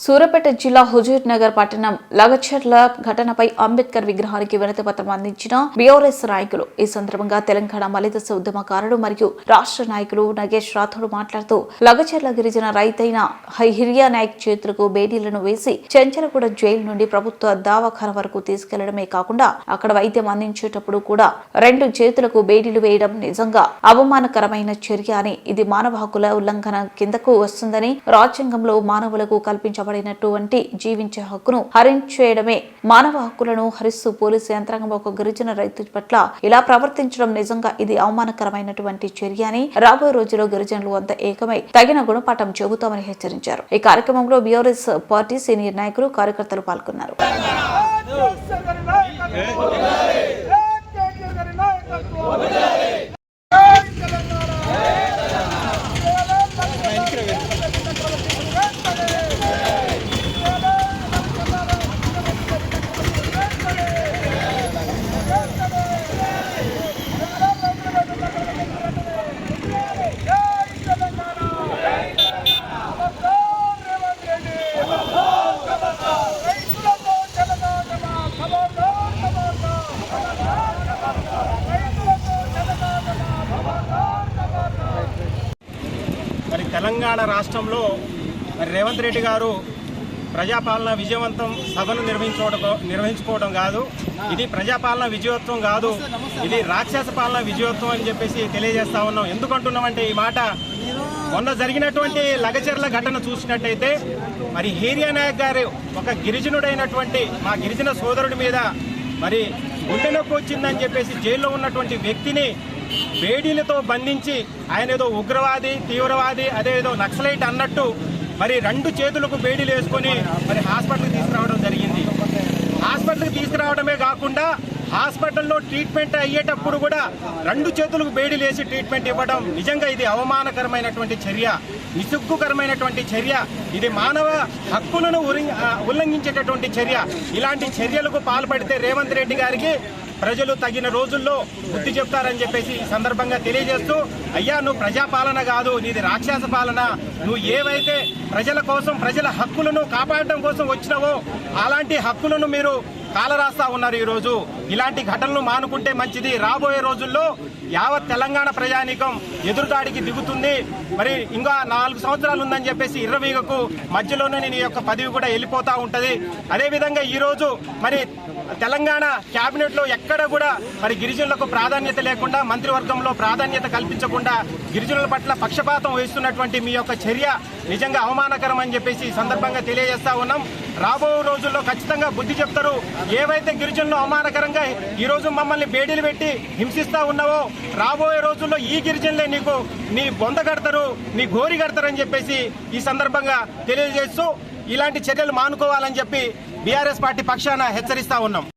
సూర్యాపేట జిల్లా హుజూర్ నగర్ పట్టణం లగచర్ల ఘటనపై అంబేద్కర్ విగ్రహానికి వినతి పత్రం అందించిన బీఆర్ఎస్ నాయకులు. ఈ సందర్భంగా తెలంగాణ మలిదశ ఉద్యమకారుడు మరియు రాష్ట్ర నాయకులు నగేష్ రాథోడ్ మాట్లాడుతూ లగచర్ల గిరిజన రైతైన హిరియా నాయక్ చేతులకు బేడీలను వేసి చెంచలగూడ జైలు నుండి ప్రభుత్వ దవాఖాన వరకు తీసుకెళ్లడమే కాకుండా అక్కడ వైద్యం అందించేటప్పుడు కూడా 2 చేతులకు బేడీలు వేయడం నిజంగా అవమానకరమైన చర్య అని, ఇది మానవ హక్కుల ఉల్లంఘన కిందకు వస్తుందని, రాజ్యాంగంలో మానవులకు కల్పించబడినటువంటి జీవించే హక్కును హరించేయడమే మానవ హక్కులను హరిస్తూ పోలీసు యంత్రాంగం ఒక గిరిజన రైతు పట్ల ఇలా ప్రవర్తించడం నిజంగా ఇది అవమానకరమైనటువంటి చర్య అని, రాబోయే రోజుల్లో గిరిజనులు అంతా ఏకమై తగిన గుణపాఠం చెబుతామని హెచ్చరించారు. ఈ కార్యక్రమంలో బీఆర్ఎస్ పార్టీ సీనియర్ నాయకులు, కార్యకర్తలు పాల్గొన్నారు. తెలంగాణ రాష్ట్రంలో రేవంత్ రెడ్డి గారు ప్రజాపాలన విజయవంతం సభను నిర్వహించుకోవడం కాదు, ఇది ప్రజాపాలన విజయోత్సవం కాదు, ఇది రాక్షస పాలన విజయోత్సవం అని చెప్పేసి తెలియజేస్తా ఉన్నాం. ఎందుకంటున్నామంటే ఈ మాట మొన్న జరిగినటువంటి లగచర్ల ఘటన చూసినట్టయితే మరి హిరియా నాయక్ గారు ఒక గిరిజనుడైనటువంటి మా గిరిజన సోదరుడి మీద మరి గుండె నొప్పి వచ్చిందని చెప్పేసి జైల్లో ఉన్నటువంటి వ్యక్తిని బేడీలతో బంధించి ఆయన ఏదో ఉగ్రవాది, తీవ్రవాది, అదేదో నక్సలైట్ అన్నట్టు మరి 2 చేతులకు బేడీలు వేసుకొని మరి హాస్పిటల్కి తీసుకురావడం జరిగింది. హాస్పిటల్కి తీసుకురావడమే కాకుండా హాస్పిటల్లో ట్రీట్మెంట్ అయ్యేటప్పుడు కూడా 2 చేతులకు బేడీలు వేసి ట్రీట్మెంట్ ఇవ్వడం నిజంగా ఇది అవమానకరమైనటువంటి చర్య, నిస్సిగ్గుకరమైనటువంటి చర్య, ఇది మానవ హక్కులను ఉల్లంఘించేటటువంటి చర్య. ఇలాంటి చర్యలకు పాల్పడితే రేవంత్ రెడ్డి గారికి ప్రజలు తగిన రోజుల్లో బుద్ధి చెప్తారని చెప్పేసి ఈ సందర్భంగా తెలియజేస్తూ, అయ్యా నువ్వు ప్రజాపాలన కాదు, నీది రాక్షస పాలన. నువ్వు ఏవైతే ప్రజల కోసం, ప్రజల హక్కులను కాపాడడం కోసం వచ్చినావో అలాంటి హక్కులను మీరు కాలరాస్తా ఉన్నారు. ఈరోజు ఇలాంటి ఘటనలు మానుకుంటే మంచిది. రాబోయే రోజుల్లో యావత్ తెలంగాణ ప్రజానీకం ఎదురుదాడికి దిగుతుంది. మరి ఇంకా 4 సంవత్సరాలు ఉందని చెప్పేసి ఇర్రవీగకు మధ్యలోనే నీ యొక్క పదవి కూడా వెళ్ళిపోతా ఉంటది. అదేవిధంగా ఈరోజు మరి తెలంగాణ కేబినెట్ లో ఎక్కడ కూడా మరి గిరిజనులకు ప్రాధాన్యత లేకుండా, మంత్రివర్గంలో ప్రాధాన్యత కల్పించకుండా గిరిజనుల పట్ల పక్షపాతం వహిస్తున్నటువంటి మీ యొక్క చర్య నిజంగా అవమానకరం అని చెప్పేసి ఈ సందర్భంగా తెలియజేస్తా ఉన్నాం. రాబో రోజుల్లో ఖచ్చితంగా బుద్ధి చెప్తారు. ఏవైతే గిరిజనులు అవమానకరంగా ఈరోజు మమ్మల్ని బేడీలు పెట్టి హింసిస్తా ఉన్నావో రాబోయే రోజుల్లో ఈ గిరిజనులే నీకు నీ బొంద కడతారు, నీ గోరి కడతారని చెప్పేసి ఈ సందర్భంగా తెలియజేస్తూ ఇలాంటి చర్యలు మానుకోవాలని చెప్పి బీఆర్ఎస్ పార్టీ పక్షాన హెచ్చరిస్తా ఉన్నాం.